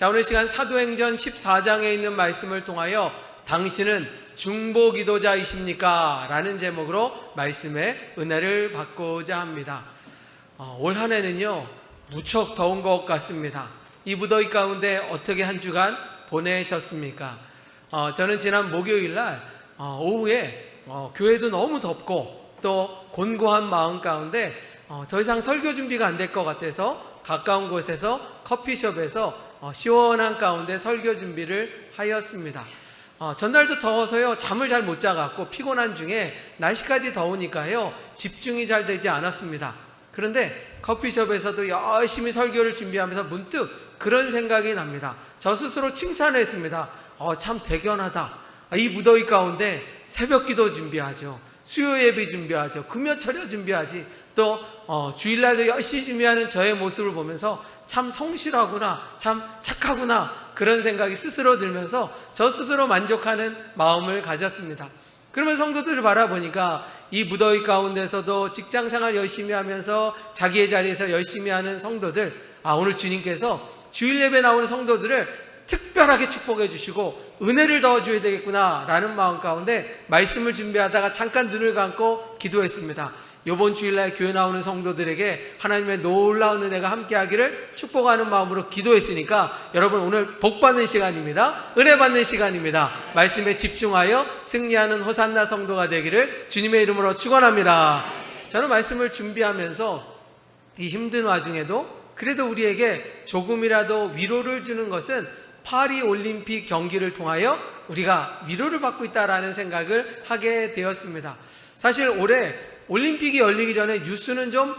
자, 오늘 시간 사도행전 14장에 있는 말씀을 통하여 당신은 중보기도자이십니까? 라는 제목으로 말씀의 은혜를 받고자 합니다. 올 한 해는요 무척 더운 것 같습니다. 이 무더위 가운데 어떻게 한 주간 보내셨습니까? 저는 지난 목요일날 오후에 교회도 너무 덥고 또 곤고한 마음 가운데 더 이상 설교 준비가 안 될 것 같아서 가까운 곳에서 커피숍에서 시원한 가운데 설교 준비를 하였습니다. 전날도 더워서요 잠을 잘 못 자갖고 피곤한 중에 날씨까지 더우니까요 집중이 잘 되지 않았습니다. 그런데 커피숍에서도 열심히 설교를 준비하면서 문득 그런 생각이 납니다. 저 스스로 칭찬했습니다. 참 대견하다. 이 무더위 가운데 새벽기도 준비하죠, 수요 예배 준비하죠, 금요철야 준비하지, 또 주일날도 열심히 준비하는 저의 모습을 보면서 참 성실하구나, 참 착하구나, 그런 생각이 스스로 들면서 저 스스로 만족하는 마음을 가졌습니다. 그러면 성도들을 바라보니까 이 무더위 가운데서도 직장생활 열심히 하면서 자기의 자리에서 열심히 하는 성도들, 오늘 주님께서 주일 예배 나오는 성도들을 특별하게 축복해 주시고 은혜를 더줘야 되겠구나 라는 마음 가운데 말씀을 준비하다가 잠깐 눈을 감고 기도했습니다. 이번 주일날 교회 나오는 성도들에게 하나님의 놀라운 은혜가 함께하기를 축복하는 마음으로 기도했으니까 여러분 오늘 복받는 시간입니다. 은혜 받는 시간입니다. 말씀에 집중하여 승리하는 호산나 성도가 되기를 주님의 이름으로 축원합니다. 저는 말씀을 준비하면서 이 힘든 와중에도 그래도 우리에게 조금이라도 위로를 주는 것은 파리 올림픽 경기를 통하여 우리가 위로를 받고 있다라는 생각을 하게 되었습니다. 사실 올해 올림픽이 열리기 전에 뉴스는 좀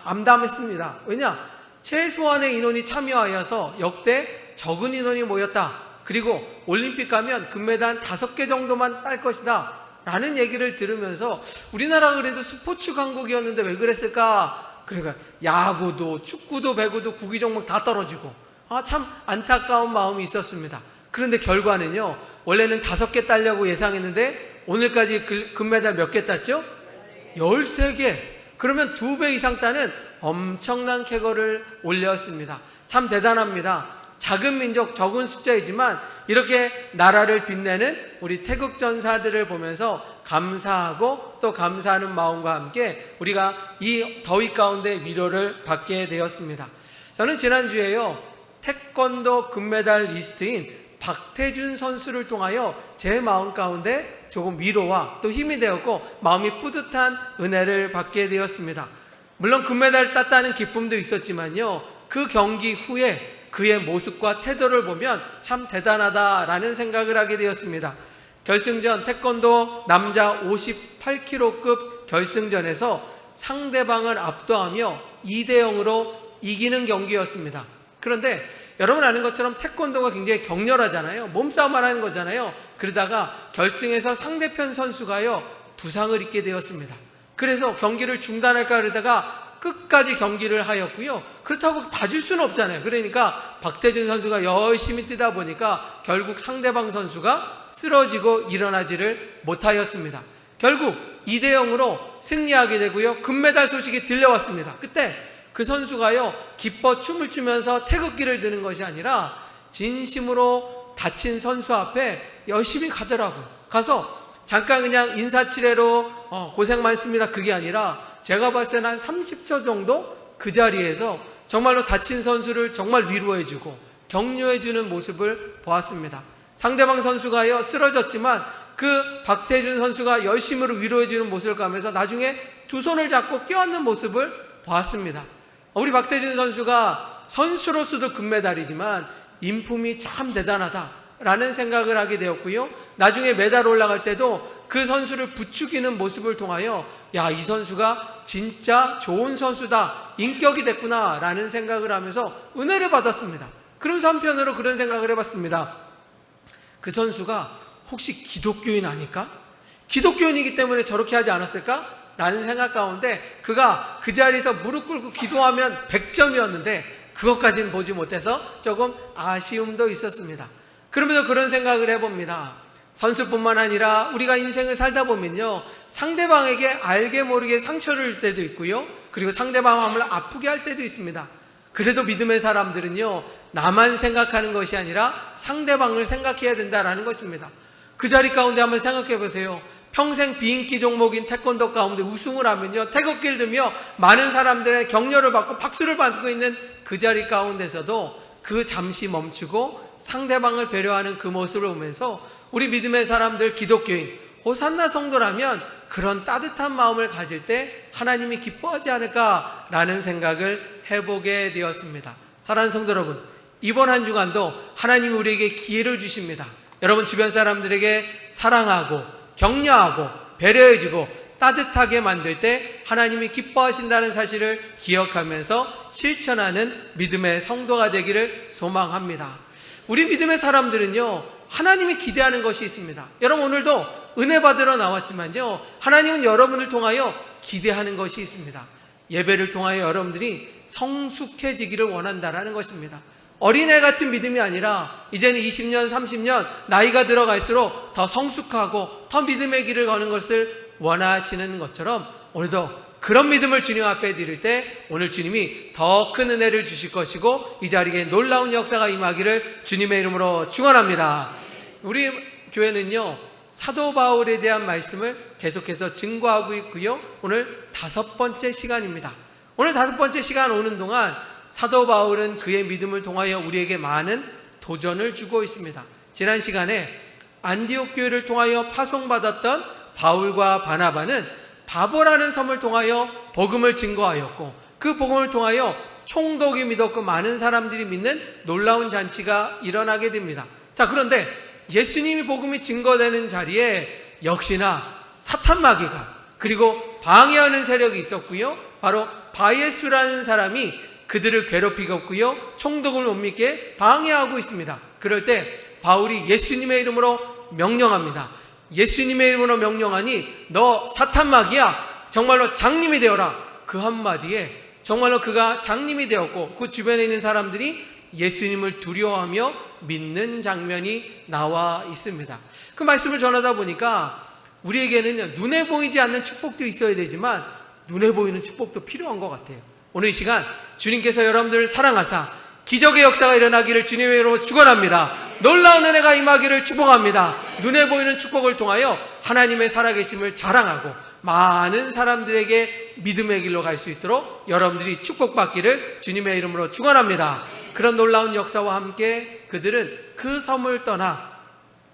암담했습니다. 왜냐? 최소한의 인원이 참여하여서 역대 적은 인원이 모였다. 그리고 올림픽 가면 금메달 5개 정도만 딸 것이다 라는 얘기를 들으면서 우리나라 그래도 스포츠 강국이었는데 왜 그랬을까? 그러니까 야구도 축구도 배구도 구기 종목 다 떨어지고 참 안타까운 마음이 있었습니다. 그런데 결과는요 원래는 5개 따려고 예상했는데 오늘까지 금메달 몇 개 땄죠? 13개. 그러면 2배 이상 따는 엄청난 쾌거를 올렸습니다. 참 대단합니다. 작은 민족, 적은 숫자이지만 이렇게 나라를 빛내는 우리 태극 전사들을 보면서 감사하고 또 감사하는 마음과 함께 우리가 이 더위 가운데 위로를 받게 되었습니다. 저는 지난주에요 태권도 금메달 리스트인 박태준 선수를 통하여 제 마음 가운데 조금 위로와 또 힘이 되었고 마음이 뿌듯한 은혜를 받게 되었습니다. 물론 금메달 땄다는 기쁨도 있었지만요 그 경기 후에 그의 모습과 태도를 보면 참 대단하다라는 생각을 하게 되었습니다. 결승전 태권도 남자 58kg급 결승전에서 상대방을 압도하며 2대0으로 이기는 경기였습니다. 그런데 여러분 아는 것처럼 태권도가 굉장히 격렬하잖아요. 몸싸움을 하는 거잖아요. 그러다가 결승에서 상대편 선수가요 부상을 입게 되었습니다. 그래서 경기를 중단할까 그러다가 끝까지 경기를 하였고요. 그렇다고 봐줄 수는 없잖아요. 그러니까 박태준 선수가 열심히 뛰다 보니까 결국 상대방 선수가 쓰러지고 일어나지를 못하였습니다. 결국 2대0으로 승리하게 되고요. 금메달 소식이 들려왔습니다. 그때 그 선수가요 기뻐 춤을 추면서 태극기를 드는 것이 아니라 진심으로 다친 선수 앞에 열심히 가더라고요. 가서 잠깐 그냥 인사치레로 고생 많습니다 그게 아니라 제가 봤을 때는 한 30초 정도 그 자리에서 정말로 다친 선수를 정말 위로해주고 격려해주는 모습을 보았습니다. 상대방 선수가요 쓰러졌지만 그 박태준 선수가 열심으로 위로해주는 모습을 가면서 나중에 두 손을 잡고 껴안는 모습을 보았습니다. 우리 박태준 선수가 선수로서도 금메달이지만 인품이 참 대단하다라는 생각을 하게 되었고요. 나중에 메달 올라갈 때도 그 선수를 부추기는 모습을 통하여 이 선수가 진짜 좋은 선수다, 인격이 됐구나 라는 생각을 하면서 은혜를 받았습니다. 그러면서 한편으로 그런 생각을 해봤습니다. 그 선수가 혹시 기독교인 아닐까? 기독교인이기 때문에 저렇게 하지 않았을까? 라는 생각 가운데 그가 그 자리에서 무릎 꿇고 기도하면 100점이었는데 그것까지는 보지 못해서 조금 아쉬움도 있었습니다. 그러면서 그런 생각을 해봅니다. 선수뿐만 아니라 우리가 인생을 살다 보면요 상대방에게 알게 모르게 상처를 줄 때도 있고요 그리고 상대방 마음을 아프게 할 때도 있습니다. 그래도 믿음의 사람들은요, 나만 생각하는 것이 아니라 상대방을 생각해야 된다라는 것입니다. 그 자리 가운데 한번 생각해 보세요. 평생 비인기 종목인 태권도 가운데 우승을 하면요, 태극기를 들며 많은 사람들의 격려를 받고 박수를 받고 있는 그 자리 가운데서도 그 잠시 멈추고 상대방을 배려하는 그 모습을 보면서 우리 믿음의 사람들, 기독교인, 호산나 성도라면 그런 따뜻한 마음을 가질 때 하나님이 기뻐하지 않을까라는 생각을 해보게 되었습니다. 사랑하는 성도 여러분, 이번 한 주간도 하나님이 우리에게 기회를 주십니다. 여러분 주변 사람들에게 사랑하고 격려하고 배려해주고 따뜻하게 만들 때 하나님이 기뻐하신다는 사실을 기억하면서 실천하는 믿음의 성도가 되기를 소망합니다. 우리 믿음의 사람들은요, 하나님이 기대하는 것이 있습니다. 여러분 오늘도 은혜 받으러 나왔지만요, 하나님은 여러분을 통하여 기대하는 것이 있습니다. 예배를 통하여 여러분들이 성숙해지기를 원한다라는 것입니다. 어린애 같은 믿음이 아니라 이제는 20년, 30년 나이가 들어갈수록 더 성숙하고 더 믿음의 길을 거는 것을 원하시는 것처럼 오늘도 그런 믿음을 주님 앞에 드릴 때 오늘 주님이 더 큰 은혜를 주실 것이고 이 자리에 놀라운 역사가 임하기를 주님의 이름으로 축원합니다. 우리 교회는요, 사도 바울에 대한 말씀을 계속해서 증거하고 있고요, 오늘 5번째 시간입니다. 오늘 5번째 시간 오는 동안 사도 바울은 그의 믿음을 통하여 우리에게 많은 도전을 주고 있습니다. 지난 시간에 안디옥 교회를 통하여 파송받았던 바울과 바나바는 바보라는 섬을 통하여 복음을 증거하였고 그 복음을 통하여 총독이 믿었고 많은 사람들이 믿는 놀라운 잔치가 일어나게 됩니다. 자, 그런데 예수님이 복음이 증거되는 자리에 역시나 사탄 마귀가 그리고 방해하는 세력이 있었고요, 바로 바예수라는 사람이 그들을 괴롭히고 있고요, 총독을 못 믿게 방해하고 있습니다. 그럴 때 바울이 예수님의 이름으로 명령합니다. 예수님의 이름으로 명령하니 너 사탄 마귀야, 정말로 장님이 되어라. 그 한마디에 정말로 그가 장님이 되었고 그 주변에 있는 사람들이 예수님을 두려워하며 믿는 장면이 나와 있습니다. 그 말씀을 전하다 보니까 우리에게는 눈에 보이지 않는 축복도 있어야 되지만 눈에 보이는 축복도 필요한 것 같아요. 오늘 이 시간 주님께서 여러분들을 사랑하사 기적의 역사가 일어나기를 주님의 이름으로 축원합니다. 놀라운 은혜가 임하기를 축복합니다. 눈에 보이는 축복을 통하여 하나님의 살아계심을 자랑하고 많은 사람들에게 믿음의 길로 갈 수 있도록 여러분들이 축복받기를 주님의 이름으로 축원합니다. 그런 놀라운 역사와 함께 그들은 그 섬을 떠나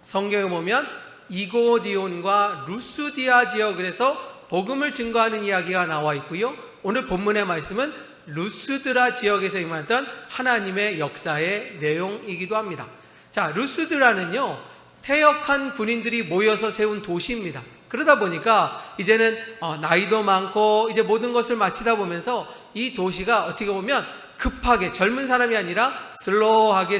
성경에 보면 이고디온과 루스디아 지역에서 복음을 증거하는 이야기가 나와 있고요, 오늘 본문의 말씀은 루스드라 지역에서 임했던 하나님의 역사의 내용이기도 합니다. 자, 루스드라는요, 퇴역한 군인들이 모여서 세운 도시입니다. 그러다 보니까 이제는 나이도 많고 이제 모든 것을 마치다 보면서 이 도시가 어떻게 보면 급하게 젊은 사람이 아니라 슬로우하게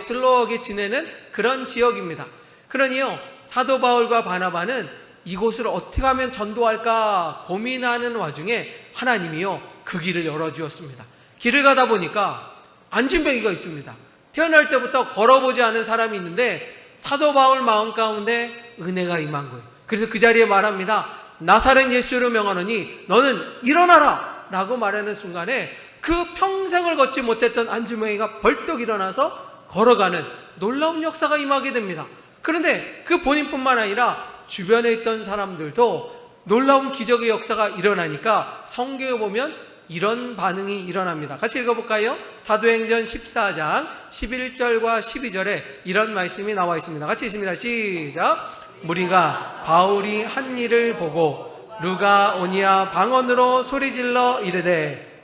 지내는 그런 지역입니다. 그러니요, 사도 바울과 바나바는 이곳을 어떻게 하면 전도할까 고민하는 와중에 하나님이요, 그 길을 열어주었습니다. 길을 가다 보니까 안진뱅이가 있습니다. 태어날 때부터 걸어보지 않은 사람이 있는데 사도 바울 마음 가운데 은혜가 임한 거예요. 그래서 그 자리에 말합니다. 나사렛 예수로 명하노니 너는 일어나라 라고 말하는 순간에 그 평생을 걷지 못했던 안진뱅이가 벌떡 일어나서 걸어가는 놀라운 역사가 임하게 됩니다. 그런데 그 본인뿐만 아니라 주변에 있던 사람들도 놀라운 기적의 역사가 일어나니까 성경에 보면 이런 반응이 일어납니다. 같이 읽어볼까요? 사도행전 14장 11절과 12절에 이런 말씀이 나와 있습니다. 같이 읽습니다. 시작. 무리가 바울이 한 일을 보고 루가 오니아 방언으로 소리질러 이르되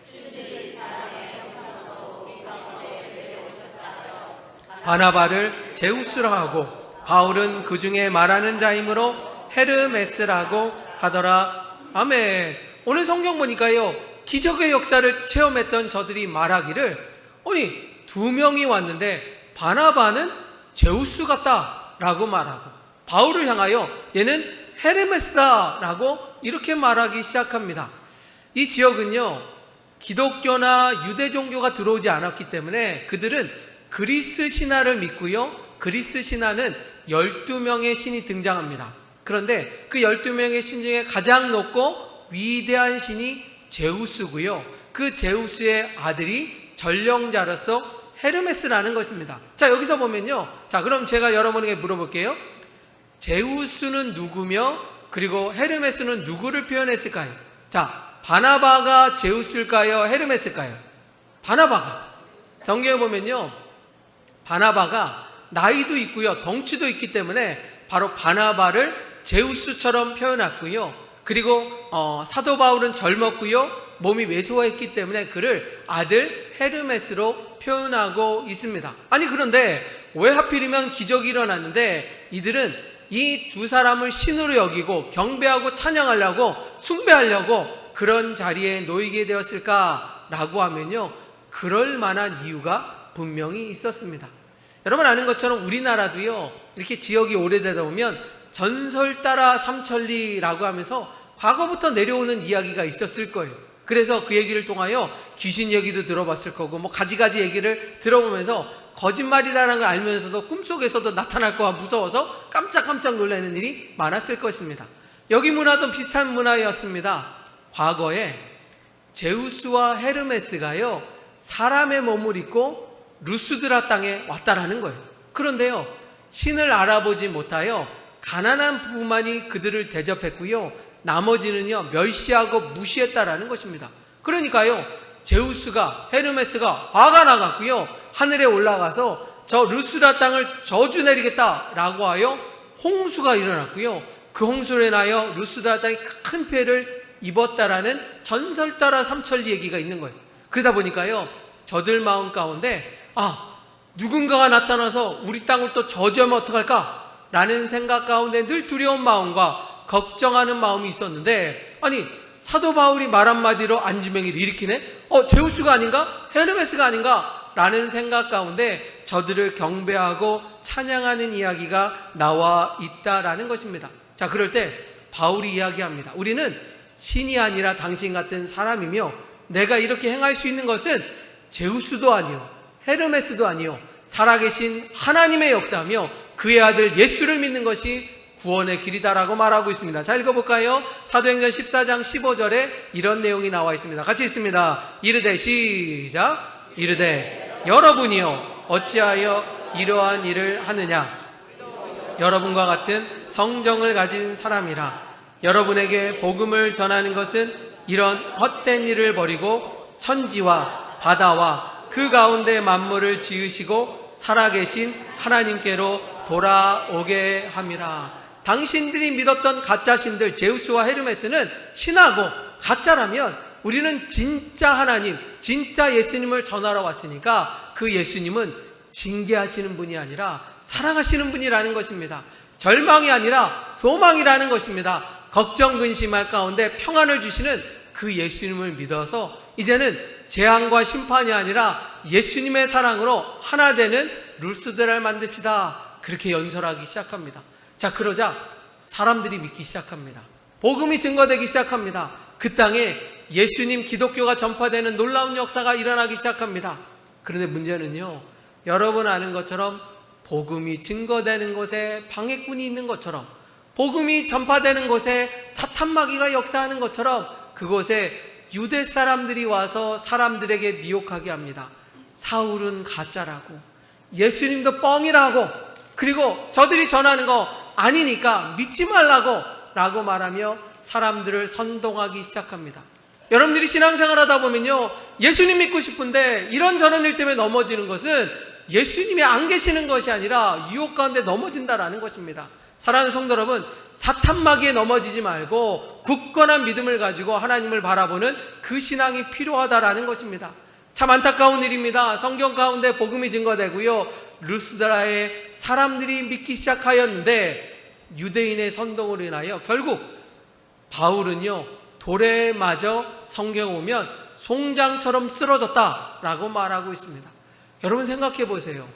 바나바를 제우스라 하고 바울은 그 중에 말하는 자이므로 헤르메스라고 하더라. 아멘. 오늘 성경 보니까요, 기적의 역사를 체험했던 저들이 말하기를, 아니 2명이 왔는데 바나바는 제우스 같다 라고 말하고 바울을 향하여 얘는 헤르메스다 라고 이렇게 말하기 시작합니다. 이 지역은요, 기독교나 유대 종교가 들어오지 않았기 때문에 그들은 그리스 신화를 믿고요, 그리스 신화는 12명의 신이 등장합니다. 그런데 그 12명의 신 중에 가장 높고 위대한 신이 제우스고요, 그 제우스의 아들이 전령자로서 헤르메스라는 것입니다. 자, 여기서 보면요. 자, 그럼 제가 여러분에게 물어볼게요. 제우스는 누구며 그리고 헤르메스는 누구를 표현했을까요? 자, 바나바가 제우스일까요? 헤르메스일까요? 바나바가. 성경에 보면요. 바나바가 나이도 있고요. 덩치도 있기 때문에 바로 바나바를 제우스처럼 표현했고요. 그리고 사도 바울은 젊었고요. 몸이 왜소했기 때문에 그를 아들 헤르메스로 표현하고 있습니다. 아니, 그런데 왜 하필이면 기적이 일어났는데 이들은 이 두 사람을 신으로 여기고 경배하고 찬양하려고 숭배하려고 그런 자리에 놓이게 되었을까라고 하면요, 그럴 만한 이유가 분명히 있었습니다. 여러분 아는 것처럼 우리나라도요, 이렇게 지역이 오래되다 보면 전설 따라 삼천리라고 하면서 과거부터 내려오는 이야기가 있었을 거예요. 그래서 그 얘기를 통하여 귀신 얘기도 들어봤을 거고 뭐 가지가지 얘기를 들어보면서 거짓말이라는 걸 알면서도 꿈속에서도 나타날 거와 무서워서 깜짝깜짝 놀라는 일이 많았을 것입니다. 여기 문화도 비슷한 문화였습니다. 과거에 제우스와 헤르메스가요, 사람의 몸을 입고 루스드라 땅에 왔다라는 거예요. 그런데요, 신을 알아보지 못하여 가난한 부부만이 그들을 대접했고요, 나머지는요 멸시하고 무시했다라는 것입니다. 그러니까요, 제우스가, 헤르메스가 화가 나갔고요, 하늘에 올라가서 저 루스드라 땅을 저주 내리겠다라고 하여 홍수가 일어났고요, 그 홍수로 인하여 루스드라 땅이 큰 피해를 입었다라는 전설 따라 삼천리 얘기가 있는 거예요. 그러다 보니까요, 저들 마음 가운데 누군가가 나타나서 우리 땅을 또 저주하면 어떡할까? 라는 생각 가운데 늘 두려운 마음과 걱정하는 마음이 있었는데, 아니, 사도 바울이 말 한마디로 안지명이를 일으키네? 제우스가 아닌가? 헤르메스가 아닌가? 라는 생각 가운데 저들을 경배하고 찬양하는 이야기가 나와 있다라는 것입니다. 자, 그럴 때 바울이 이야기합니다. 우리는 신이 아니라 당신 같은 사람이며 내가 이렇게 행할 수 있는 것은 제우스도 아니요 헤르메스도 아니요 살아계신 하나님의 역사며 그의 아들 예수를 믿는 것이 구원의 길이다라고 말하고 있습니다. 자, 읽어볼까요? 사도행전 14장 15절에 이런 내용이 나와 있습니다. 같이 읽습니다. 이르되, 시작. 이르되 여러분이요 어찌하여 이러한 일을 하느냐? 여러분과 같은 성정을 가진 사람이라. 여러분에게 복음을 전하는 것은 이런 헛된 일을 버리고 천지와 바다와 그 가운데 만물을 지으시고 살아계신 하나님께로 돌아오게 함이라. 당신들이 믿었던 가짜신들 제우스와 헤르메스는 신하고 가짜라면 우리는 진짜 하나님, 진짜 예수님을 전하러 왔으니까 그 예수님은 징계하시는 분이 아니라 사랑하시는 분이라는 것입니다. 절망이 아니라 소망이라는 것입니다. 걱정 근심할 가운데 평안을 주시는 그 예수님을 믿어서 이제는 재앙과 심판이 아니라 예수님의 사랑으로 하나 되는 루스드라를 만듭시다. 그렇게 연설하기 시작합니다. 자, 그러자 사람들이 믿기 시작합니다. 복음이 증거되기 시작합니다. 그 땅에 예수님 기독교가 전파되는 놀라운 역사가 일어나기 시작합니다. 그런데 문제는요, 여러분 아는 것처럼 복음이 증거되는 곳에 방해꾼이 있는 것처럼, 복음이 전파되는 곳에 사탄마귀가 역사하는 것처럼 그곳에 유대 사람들이 와서 사람들에게 미혹하게 합니다. 사울은 가짜라고, 예수님도 뻥이라고, 그리고 저들이 전하는 거 아니니까 믿지 말라고 라고 말하며 사람들을 선동하기 시작합니다. 여러분들이 신앙생활 하다 보면요, 예수님 믿고 싶은데 이런저런 일 때문에 넘어지는 것은 예수님이 안 계시는 것이 아니라 유혹 가운데 넘어진다라는 것입니다. 사랑하는 성도 여러분, 사탄마귀에 넘어지지 말고 굳건한 믿음을 가지고 하나님을 바라보는 그 신앙이 필요하다라는 것입니다. 참 안타까운 일입니다. 성경 가운데 복음이 증거되고요, 루스드라에 사람들이 믿기 시작하였는데 유대인의 선동으로 인하여 결국 바울은요 돌에 맞아 성경에 오면 송장처럼 쓰러졌다라고 말하고 있습니다. 여러분 생각해 보세요.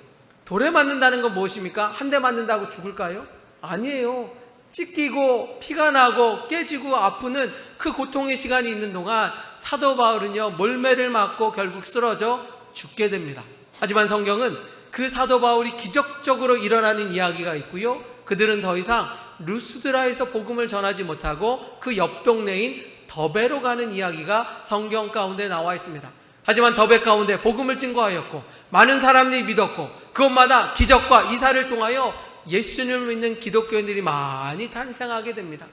돌에 맞는다는 건 무엇입니까? 한 대 맞는다고 죽을까요? 아니에요. 찢기고 피가 나고 깨지고 아프는 그 고통의 시간이 있는 동안 사도 바울은요 몰매를 맞고 결국 쓰러져 죽게 됩니다. 하지만 성경은 그 사도 바울이 기적적으로 일어나는 이야기가 있고요, 그들은 더 이상 루스드라에서 복음을 전하지 못하고 그 옆 동네인 더베로 가는 이야기가 성경 가운데 나와 있습니다. 하지만 더베 가운데 복음을 증거하였고 많은 사람들이 믿었고 그곳마다 기적과 이사를 통하여 예수님을 믿는 기독교인들이 많이 탄생하게 됩니다.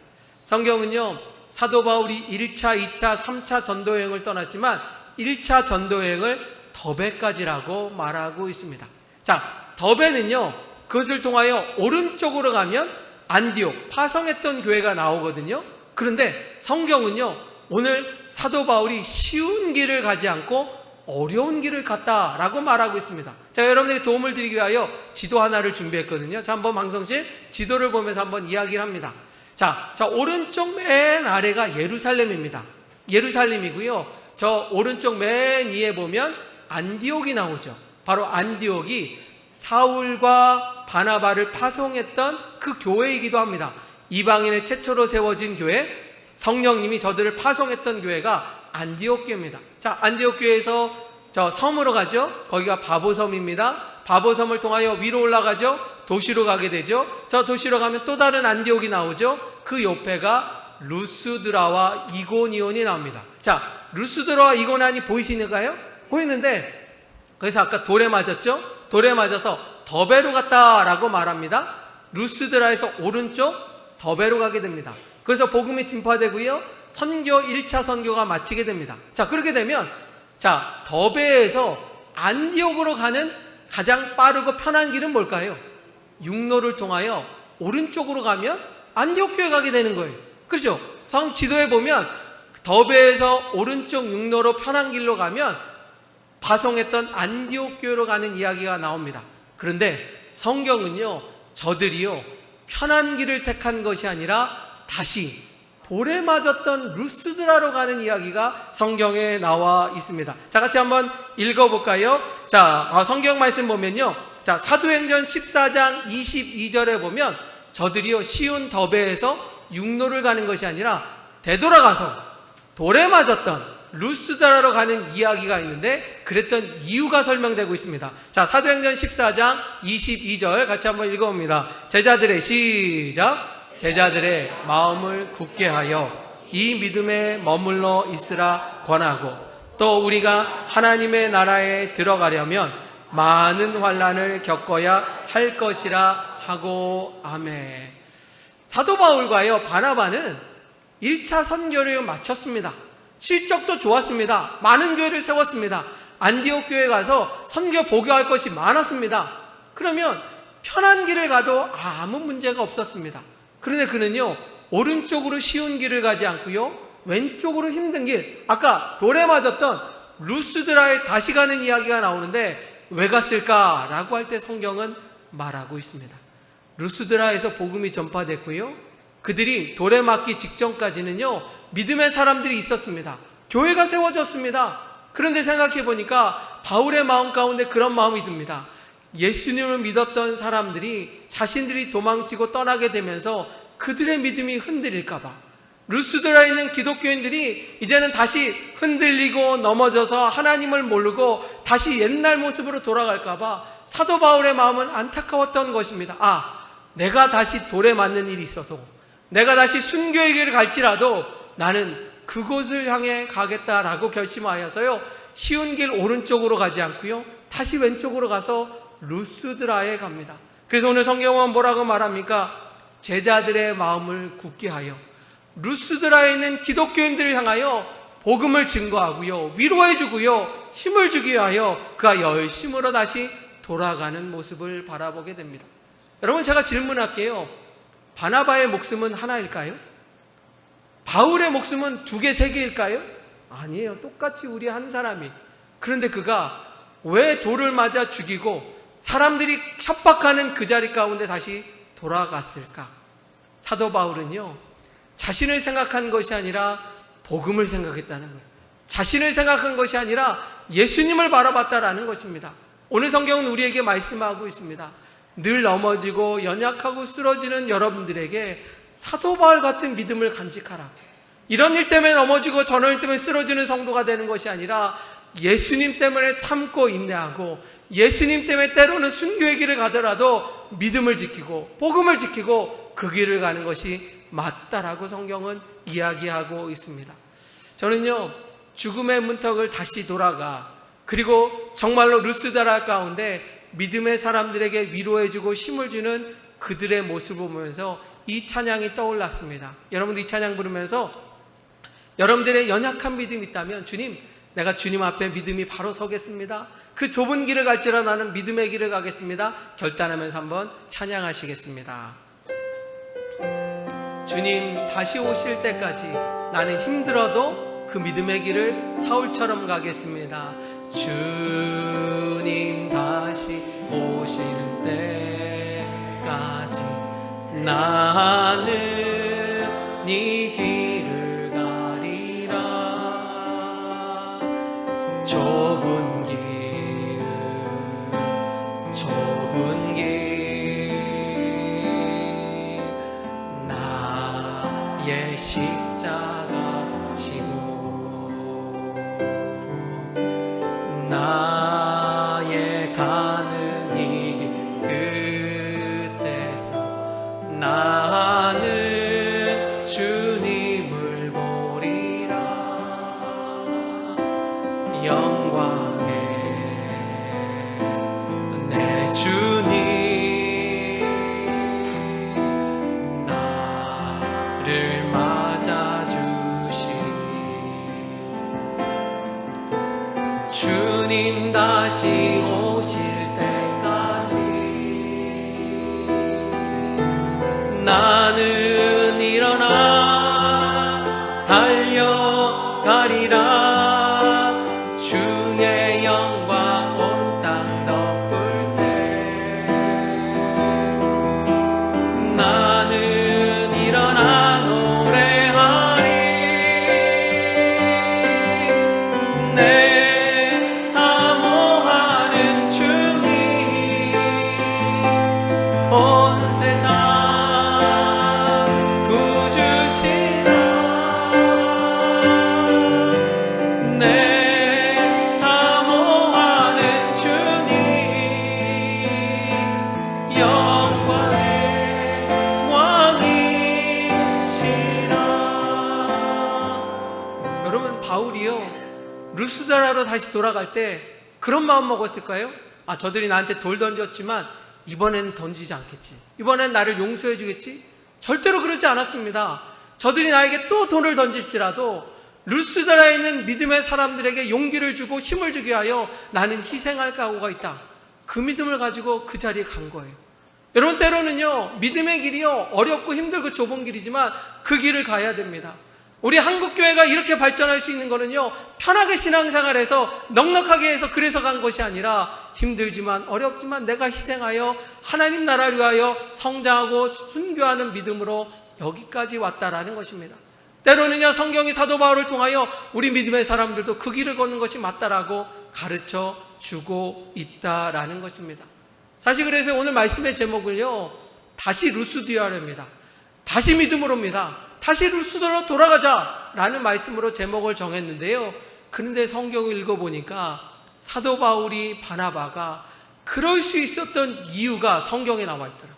성경은요, 사도 바울이 1차, 2차, 3차 전도여행을 떠났지만 1차 전도여행을 더베까지라고 말하고 있습니다. 자, 더베는요, 그것을 통하여 오른쪽으로 가면 안디옥, 파송했던 교회가 나오거든요. 그런데 성경은요, 오늘 사도 바울이 쉬운 길을 가지 않고 어려운 길을 갔다라고 말하고 있습니다. 자, 여러분에게 도움을 드리기 위하여 지도 하나를 준비했거든요. 자, 한번 방송실 지도를 보면서 한번 이야기를 합니다. 자, 오른쪽 맨 아래가 예루살렘입니다. 예루살렘이고요. 저 오른쪽 맨 위에 보면 안디옥이 나오죠. 바로 안디옥이 사울과 바나바를 파송했던 그 교회이기도 합니다. 이방인의 최초로 세워진 교회, 성령님이 저들을 파송했던 교회가 안디옥 교회입니다. 자, 안디옥 교회에서 저 섬으로 가죠. 거기가 바보섬입니다. 바보섬을 통하여 위로 올라가죠. 도시로 가게 되죠. 저 도시로 가면 또 다른 안디옥이 나오죠. 그 옆에가 루스드라와 이고니온이 나옵니다. 자, 루스드라와 이고니온이 보이시는가요? 보이는데 그래서 아까 돌에 맞았죠. 돌에 맞아서 더베로 갔다라고 말합니다. 루스드라에서 오른쪽 더베로 가게 됩니다. 그래서 복음이 진파되고요, 선교 1차 선교가 마치게 됩니다. 자, 그렇게 되면 자, 더베에서 안디옥으로 가는 가장 빠르고 편한 길은 뭘까요? 육로를 통하여 오른쪽으로 가면 안디옥 교회 가게 되는 거예요. 그렇죠? 성 지도에 보면 더베에서 오른쪽 육로로 편한 길로 가면 파송했던 안디옥 교회로 가는 이야기가 나옵니다. 그런데 성경은요, 저들이요 편한 길을 택한 것이 아니라 다시 돌에 맞았던 루스드라로 가는 이야기가 성경에 나와 있습니다. 자, 같이 한번 읽어볼까요? 자, 성경 말씀 보면요, 자, 사도행전 14장 22절에 보면 저들이요 쉬운 더베에서 육로를 가는 것이 아니라 되돌아가서 돌에 맞았던 루스드라로 가는 이야기가 있는데 그랬던 이유가 설명되고 있습니다. 자, 사도행전 14장 22절 같이 한번 읽어봅니다. 제자들의 시작. 제자들의 마음을 굳게 하여 이 믿음에 머물러 있으라 권하고 또 우리가 하나님의 나라에 들어가려면 많은 환난을 겪어야 할 것이라 하고 아멘. 사도 바울과요 바나바는 1차 선교를 마쳤습니다. 실적도 좋았습니다. 많은 교회를 세웠습니다. 안디옥 교회에 가서 선교 보교할 것이 많았습니다. 그러면 편한 길을 가도 아무 문제가 없었습니다. 그런데 그는요, 오른쪽으로 쉬운 길을 가지 않고요, 왼쪽으로 힘든 길, 아까 돌에 맞았던 루스드라에 다시 가는 이야기가 나오는데 왜 갔을까라고 할 때 성경은 말하고 있습니다. 루스드라에서 복음이 전파됐고요, 그들이 돌에 맞기 직전까지는요 믿음의 사람들이 있었습니다. 교회가 세워졌습니다. 그런데 생각해 보니까 바울의 마음 가운데 그런 마음이 듭니다. 예수님을 믿었던 사람들이 자신들이 도망치고 떠나게 되면서 그들의 믿음이 흔들릴까봐, 루스드라에 있는 기독교인들이 이제는 다시 흔들리고 넘어져서 하나님을 모르고 다시 옛날 모습으로 돌아갈까봐 사도 바울의 마음은 안타까웠던 것입니다. 아, 내가 다시 돌에 맞는 일이 있어도, 내가 다시 순교의 길을 갈지라도 나는 그곳을 향해 가겠다라고 결심하여서요, 쉬운 길 오른쪽으로 가지 않고요, 다시 왼쪽으로 가서 루스드라에 갑니다. 그래서 오늘 성경은 뭐라고 말합니까? 제자들의 마음을 굳게 하여 루스드라에 있는 기독교인들을 향하여 복음을 증거하고요, 위로해주고요, 힘을 주기 위하여 그가 열심으로 다시 돌아가는 모습을 바라보게 됩니다. 여러분, 제가 질문할게요. 바나바의 목숨은 하나일까요? 바울의 목숨은 2개, 3개일까요? 아니에요. 똑같이 우리 한 사람이. 그런데 그가 왜 돌을 맞아 죽이고 사람들이 협박하는 그 자리 가운데 다시 돌아갔을까? 사도 바울은요, 자신을 생각한 것이 아니라 복음을 생각했다는 거예요. 자신을 생각한 것이 아니라 예수님을 바라봤다라는 것입니다. 오늘 성경은 우리에게 말씀하고 있습니다. 늘 넘어지고 연약하고 쓰러지는 여러분들에게 사도 바울 같은 믿음을 간직하라. 이런 일 때문에 넘어지고 저런 일 때문에 쓰러지는 성도가 되는 것이 아니라 예수님 때문에 참고 인내하고 예수님 때문에 때로는 순교의 길을 가더라도 믿음을 지키고 복음을 지키고 그 길을 가는 것이 맞다라고 성경은 이야기하고 있습니다. 저는요, 죽음의 문턱을 다시 돌아가 그리고 정말로 루스드라 가운데 믿음의 사람들에게 위로해주고 힘을 주는 그들의 모습을 보면서 이 찬양이 떠올랐습니다. 여러분들 이 찬양 부르면서 여러분들의 연약한 믿음이 있다면, 주님, 내가 주님 앞에 믿음이 바로 서겠습니다, 그 좁은 길을 갈지라 나는 믿음의 길을 가겠습니다, 결단하면서 한번 찬양하시겠습니다. 주님 다시 오실 때까지 나는 힘들어도 그 믿음의 길을 사울처럼 가겠습니다. 주님 다시 오실 때까지 나는 네 길을 가리라. 좁은 길 나의 십자가 지고 나의 가는 이 길 끝에서 나는 주님을 보리라. 영광의 내 주님 나를 맞아주시리. 주님 다시 오실 때까지 나는 일어나 달려가리라. 주의 영광 온 땅 덮을 때 나는 일어나 노래하리. 내 사모하는 주님 온 세상 구주시라. 내 사모하는 주님 영광의 왕이시라. 여러분, 바울이요 루스드라로 다시 돌아갈 때 그런 마음 먹었을까요? 저들이 나한테 돌 던졌지만 이번엔 던지지 않겠지, 이번엔 나를 용서해 주겠지? 절대로 그러지 않았습니다. 저들이 나에게 또 돌을 던질지라도 루스드라에 있는 믿음의 사람들에게 용기를 주고 힘을 주게 하여 나는 희생할 각오가 있다, 그 믿음을 가지고 그 자리에 간 거예요. 여러분, 때로는요 믿음의 길이요 어렵고 힘들고 좁은 길이지만 그 길을 가야 됩니다. 우리 한국교회가 이렇게 발전할 수 있는 거는요 편하게 신앙생활해서 넉넉하게 해서 그래서 간 것이 아니라 힘들지만 어렵지만 내가 희생하여 하나님 나라를 위하여 성장하고 순교하는 믿음으로 여기까지 왔다라는 것입니다. 때로는요 성경이 사도 바울을 통하여 우리 믿음의 사람들도 그 길을 걷는 것이 맞다라고 가르쳐 주고 있다라는 것입니다. 사실 그래서 오늘 말씀의 제목을요 다시 루스드라입니다. 다시 믿음으로입니다. 다시 루스드라로 돌아가자라는 말씀으로 제목을 정했는데요, 그런데 성경을 읽어보니까 사도 바울이 바나바가 그럴 수 있었던 이유가 성경에 나와 있더라고요.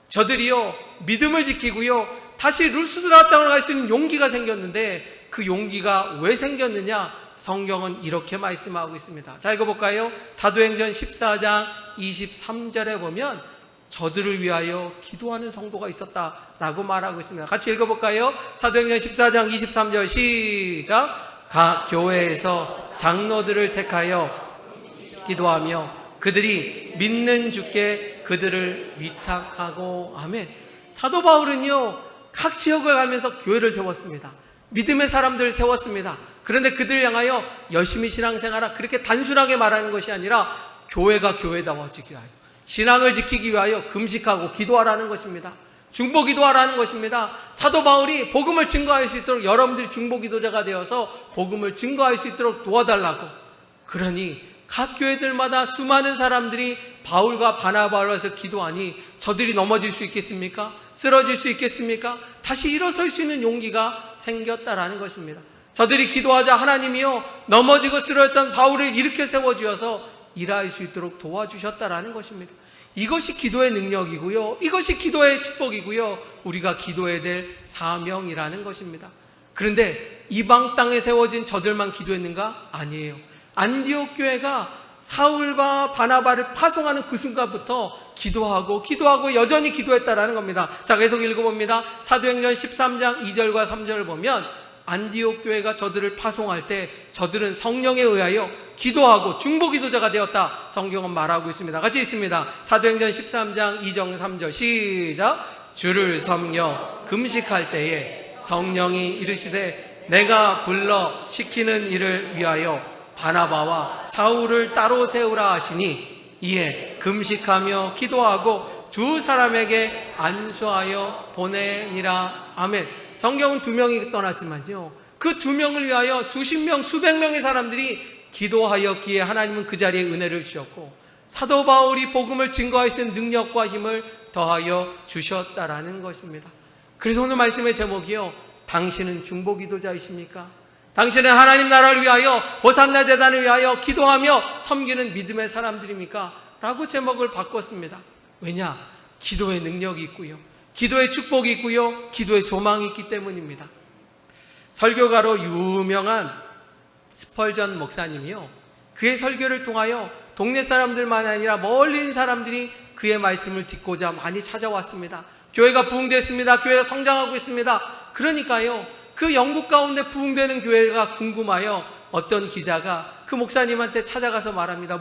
저들이요 믿음을 지키고요 다시 루스드라 땅을 갈 수 있는 용기가 생겼는데 그 용기가 왜 생겼느냐, 성경은 이렇게 말씀하고 있습니다. 자, 읽어볼까요? 사도행전 14장 23절에 보면 저들을 위하여 기도하는 성도가 있었다라고 말하고 있습니다. 같이 읽어볼까요? 사도행전 14장 23절 시작. 각 교회에서 장로들을 택하여 기도하며 그들이 믿는 주께 그들을 위탁하고. 아멘. 사도 바울은요 각 지역을 가면서 교회를 세웠습니다. 믿음의 사람들을 세웠습니다. 그런데 그들을 향하여 열심히 신앙생활하라, 그렇게 단순하게 말하는 것이 아니라 교회가 교회다워지기 위하여, 신앙을 지키기 위하여 금식하고 기도하라는 것입니다. 중보 기도하라는 것입니다. 사도 바울이 복음을 증거할 수 있도록 여러분들이 중보 기도자가 되어서 복음을 증거할 수 있도록 도와달라고. 그러니 각 교회들마다 수많은 사람들이 바울과 바나바를 해서 기도하니 저들이 넘어질 수 있겠습니까? 쓰러질 수 있겠습니까? 다시 일어설 수 있는 용기가 생겼다라는 것입니다. 저들이 기도하자 하나님이요 넘어지고 쓰러졌던 바울을 일으켜 세워주셔서 일할 수 있도록 도와주셨다라는 것입니다. 이것이 기도의 능력이고요, 이것이 기도의 축복이고요, 우리가 기도해야 될 사명이라는 것입니다. 그런데 이방 땅에 세워진 저들만 기도했는가? 아니에요. 안디옥 교회가 사울과 바나바를 파송하는 그 순간부터 기도하고 여전히 기도했다라는 겁니다. 자, 계속 읽어봅니다. 사도행전 13장 2절과 3절을 보면 안디옥 교회가 저들을 파송할 때 저들은 성령에 의하여 기도하고 중보기도자가 되었다, 성경은 말하고 있습니다. 같이 읽습니다. 사도행전 13장 2절 3절 시작. 주를 섬겨 금식할 때에 성령이 이르시되 내가 불러 시키는 일을 위하여 바나바와 사울을 따로 세우라 하시니 이에 금식하며 기도하고 두 사람에게 안수하여 보내니라. 아멘. 성경은 2명이 떠났지만요, 그 2명을 위하여 수십 명, 수백 명의 사람들이 기도하였기에 하나님은 그 자리에 은혜를 주셨고 사도 바울이 복음을 증거할 수 있는 능력과 힘을 더하여 주셨다라는 것입니다. 그래서 오늘 말씀의 제목이요, 당신은 중보기도자이십니까? 당신은 하나님 나라를 위하여, 호산나 재단을 위하여 기도하며 섬기는 믿음의 사람들입니까? 라고 제목을 바꿨습니다. 왜냐? 기도의 능력이 있고요, 기도의 축복이 있고요, 기도의 소망이 있기 때문입니다. 설교가로 유명한 스펄전 목사님이요, 그의 설교를 통하여 동네 사람들만 아니라 멀리 있는 사람들이 그의 말씀을 듣고자 많이 찾아왔습니다. 교회가 부흥됐습니다. 교회가 성장하고 있습니다. 그러니까요, 그 영국 가운데 부흥되는 교회가 궁금하여 어떤 기자가 그 목사님한테 찾아가서 말합니다.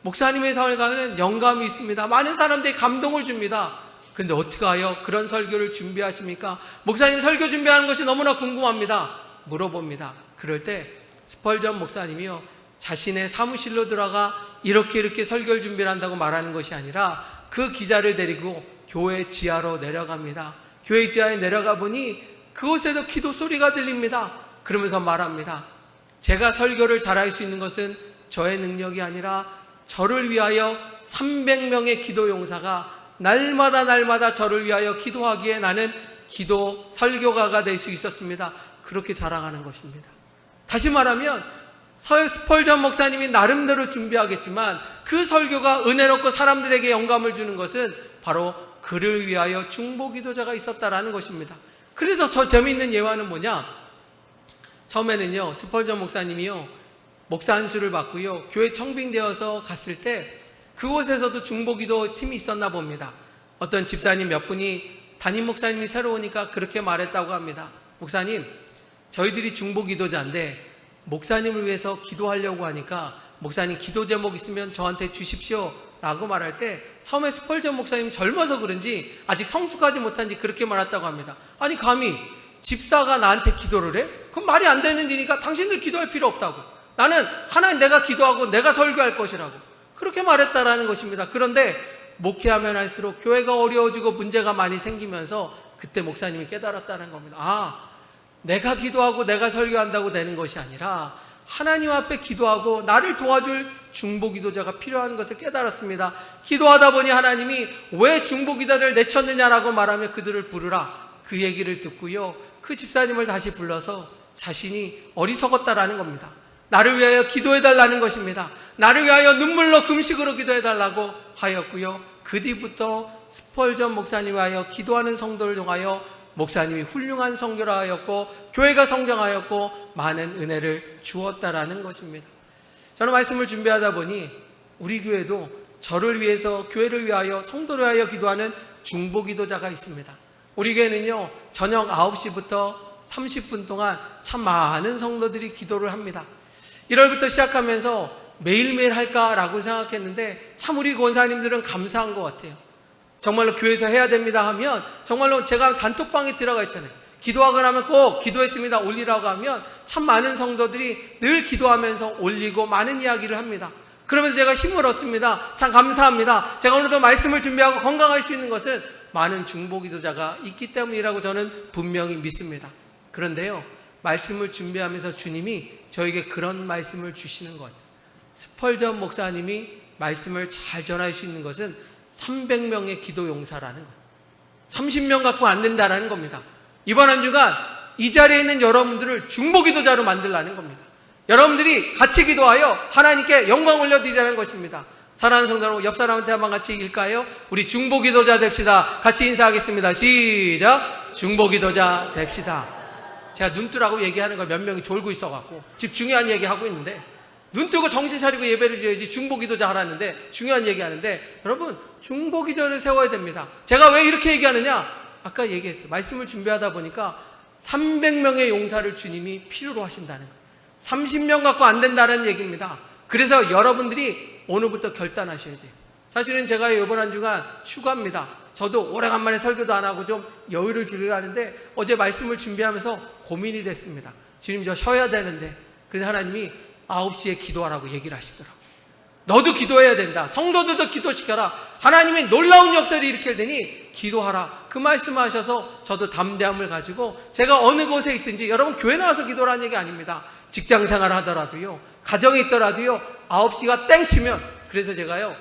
목사님의 설교는 영감이 있습니다. 많은 사람들이 감동을 줍니다. 그런데 어떻게 하여 그런 설교를 준비하십니까? 목사님 설교 준비하는 것이 너무나 궁금합니다. 물어봅니다. 그럴 때 스펄전 목사님이요, 자신의 사무실로 들어가 이렇게 설교를 준비를 한다고 말하는 것이 아니라 그 기자를 데리고 교회 지하로 내려갑니다. 교회 지하에 내려가 보니 그곳에서 기도 소리가 들립니다. 그러면서 말합니다. 제가 설교를 잘할 수 있는 것은 저의 능력이 아니라 저를 위하여 300명의 기도 용사가 날마다 저를 위하여 기도하기에 나는 기도 설교가가 될 수 있었습니다. 그렇게 자랑하는 것입니다. 다시 말하면 스펄전 목사님이 나름대로 준비하겠지만 그 설교가 은혜롭고 사람들에게 영감을 주는 것은 바로 그를 위하여 중보기도자가 있었다라는 것입니다. 그래서 저 재미있는 예화는 뭐냐? 처음에는요, 스펄전 목사님이요, 목사 안수를 받고요, 교회 청빙되어서 갔을 때 그곳에서도 중보기도 팀이 있었나 봅니다. 어떤 집사님 몇 분이 담임 목사님이 새로 오니까 그렇게 말했다고 합니다. 목사님, 저희들이 중보기도자인데 목사님을 위해서 기도하려고 하니까 목사님 기도 제목 있으면 저한테 주십시오 라고 말할 때 처음에 스펄전 목사님 젊어서 그런지 아직 성숙하지 못한지 그렇게 말했다고 합니다. 아니, 감히 집사가 나한테 기도를 해? 그건 말이 안 되는 일이니까 당신들 기도할 필요 없다고, 나는 하나님 내가 기도하고 내가 설교할 것이라고 그렇게 말했다라는 것입니다. 그런데 목회하면 할수록 교회가 어려워지고 문제가 많이 생기면서 그때 목사님이 깨달았다는 겁니다. 아, 내가 기도하고 내가 설교한다고 되는 것이 아니라 하나님 앞에 기도하고 나를 도와줄 중보기도자가 필요한 것을 깨달았습니다. 기도하다 보니 하나님이 왜 중보기도자를 내쳤느냐라고 말하며 그들을 부르라, 그 얘기를 듣고요, 그 집사님을 다시 불러서 자신이 어리석었다라는 겁니다. 나를 위하여 기도해달라는 것입니다. 나를 위하여 눈물로 금식으로 기도해달라고 하였고요, 그 뒤부터 스펄전 목사님 위하여 기도하는 성도를 통하여 목사님이 훌륭한 선교를 하였고 교회가 성장하였고 많은 은혜를 주었다라는 것입니다. 저는 말씀을 준비하다 보니 우리 교회도 저를 위해서, 교회를 위하여, 성도를 위하여 기도하는 중보기도자가 있습니다. 우리 교회는요, 저녁 9시부터 30분 동안 참 많은 성도들이 기도를 합니다. 1월부터 시작하면서 매일매일 할까라고 생각했는데 참 우리 권사님들은 감사한 것 같아요. 정말로 교회에서 해야 됩니다 하면, 정말로 제가 단톡방에 들어가 있잖아요. 기도하고 나면 꼭 기도했습니다 올리라고 하면 참 많은 성도들이 늘 기도하면서 올리고 많은 이야기를 합니다. 그러면서 제가 힘을 얻습니다. 참 감사합니다. 제가 오늘도 말씀을 준비하고 건강할 수 있는 것은 많은 중보기도자가 있기 때문이라고 저는 분명히 믿습니다. 그런데요, 말씀을 준비하면서 주님이 저에게 그런 말씀을 주시는 것 같아요. 스펄전 목사님이 말씀을 잘 전할 수 있는 것은 300명의 기도 용사라는 거예요. 30명 갖고 안 된다라는 겁니다. 이번 한 주간 이 자리에 있는 여러분들을 중보기도자로 만들라는 겁니다. 여러분들이 같이 기도하여 하나님께 영광 올려드리라는 것입니다. 사랑하는 성도 여러분, 옆 사람한테 한번 같이 읽을까요? 우리 중보기도자 됩시다. 같이 인사하겠습니다. 시작! 중보기도자 됩시다. 제가 눈뜨라고 얘기하는 걸 몇 명이 졸고 있어갖고 지금 중요한 얘기하고 있는데, 눈 뜨고 정신 차리고 예배를 드려야지 중보기도자 하라는데, 중요한 얘기하는데, 여러분 중보기도를 세워야 됩니다. 제가 왜 이렇게 얘기하느냐? 아까 얘기했어요. 말씀을 준비하다 보니까 300명의 용사를 주님이 필요로 하신다는 거예요. 30명 갖고 안 된다는 얘기입니다. 그래서 여러분들이 오늘부터 결단하셔야 돼요. 사실은 제가 이번 한 주간 휴가입니다. 저도 오래간만에 설교도 안 하고 좀 여유를 즐기려 하는데, 어제 말씀을 준비하면서 고민이 됐습니다. 주님, 저 쉬어야 되는데. 그래서 하나님이 9시에 기도하라고 얘기를 하시더라고요. 너도 기도해야 된다. 성도들도 기도시켜라. 하나님이 놀라운 역사를 일으킬 테니 기도하라. 그 말씀을 하셔서 저도 담대함을 가지고, 제가 어느 곳에 있든지, 여러분 교회 나와서 기도라는 얘기 아닙니다. 직장생활 하더라도요, 가정에 있더라도요, 9시가 땡 치면, 그래서 제가요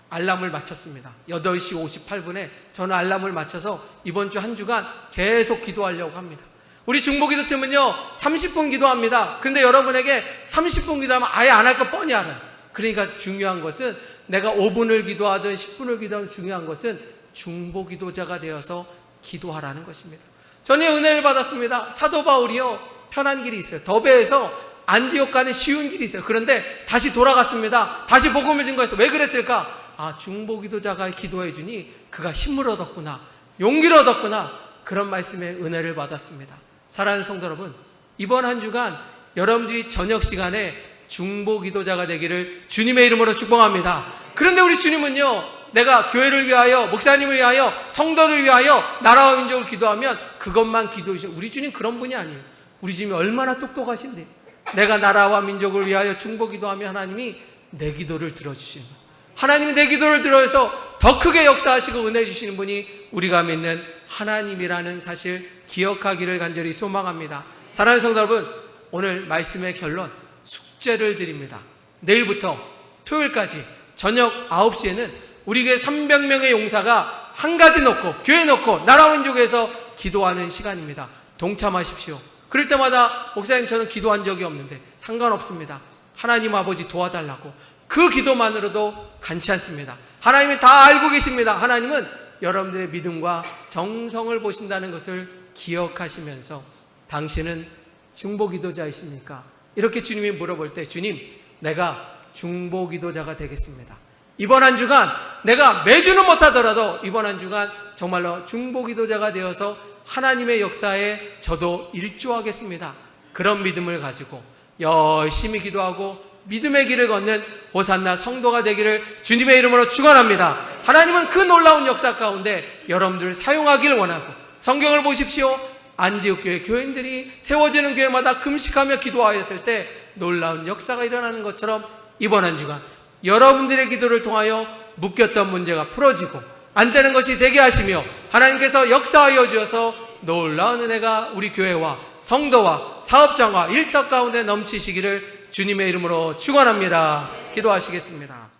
알람을 맞췄습니다. 8시 58분에 저는 알람을 맞춰서 이번 주 한 주간 계속 기도하려고 합니다. 우리 중보기도 팀은요 30분 기도합니다. 근데 여러분에게 30분 기도하면 아예 안 할 거 뻔히 알아요. 그러니까 중요한 것은, 내가 5분을 기도하든 10분을 기도하든 중요한 것은 중보기도자가 되어서 기도하라는 것입니다. 저는 은혜를 받았습니다. 사도 바울이요 편한 길이 있어요. 더베에서 안디옥 가는 쉬운 길이 있어요. 그런데 다시 돌아갔습니다. 다시 복음을 증거했어요. 왜 그랬을까? 중보기도자가 기도해 주니 그가 힘을 얻었구나, 용기를 얻었구나, 그런 말씀의 은혜를 받았습니다. 사랑하는 성도 여러분, 이번 한 주간 여러분들이 저녁 시간에 중보기도자가 되기를 주님의 이름으로 축복합니다. 그런데 우리 주님은요, 내가 교회를 위하여, 목사님을 위하여, 성도를 위하여, 나라와 민족을 기도하면 그것만 기도해 주시고, 우리 주님 그런 분이 아니에요. 우리 주님이 얼마나 똑똑하신데, 내가 나라와 민족을 위하여 중보기도하면 하나님이 내 기도를 들어주시는 거예요. 하나님이 내 기도를 들어서 더 크게 역사하시고 은혜 주시는 분이 우리가 믿는 하나님이라는 사실 기억하기를 간절히 소망합니다. 사랑하는 성도 여러분, 오늘 말씀의 결론, 숙제를 드립니다. 내일부터 토요일까지 저녁 9시에는 우리 교회 300명의 용사가 한 가지 놓고, 교회 놓고 나라와 민족에서 기도하는 시간입니다. 동참하십시오. 그럴 때마다 목사님 저는 기도한 적이 없는데, 상관없습니다. 하나님 아버지 도와달라고, 그 기도만으로도 간치않습니다. 하나님이 다 알고 계십니다. 하나님은 여러분들의 믿음과 정성을 보신다는 것을 기억하시면서, 당신은 중보기도자이십니까? 이렇게 주님이 물어볼 때, 주님, 내가 중보기도자가 되겠습니다. 이번 한 주간 내가 매주는 못하더라도 이번 한 주간 정말로 중보기도자가 되어서 하나님의 역사에 저도 일조하겠습니다. 그런 믿음을 가지고 열심히 기도하고 믿음의 길을 걷는 호산나 성도가 되기를 주님의 이름으로 축원합니다. 하나님은 그 놀라운 역사 가운데 여러분들을 사용하길 원하고, 성경을 보십시오. 안디옥 교회 교인들이 세워지는 교회마다 금식하며 기도하였을 때 놀라운 역사가 일어나는 것처럼, 이번 한 주간 여러분들의 기도를 통하여 묶였던 문제가 풀어지고 안 되는 것이 되게 하시며, 하나님께서 역사하여 주셔서 놀라운 은혜가 우리 교회와 성도와 사업장과 일터 가운데 넘치시기를 주님의 이름으로 축원합니다. 기도하시겠습니다.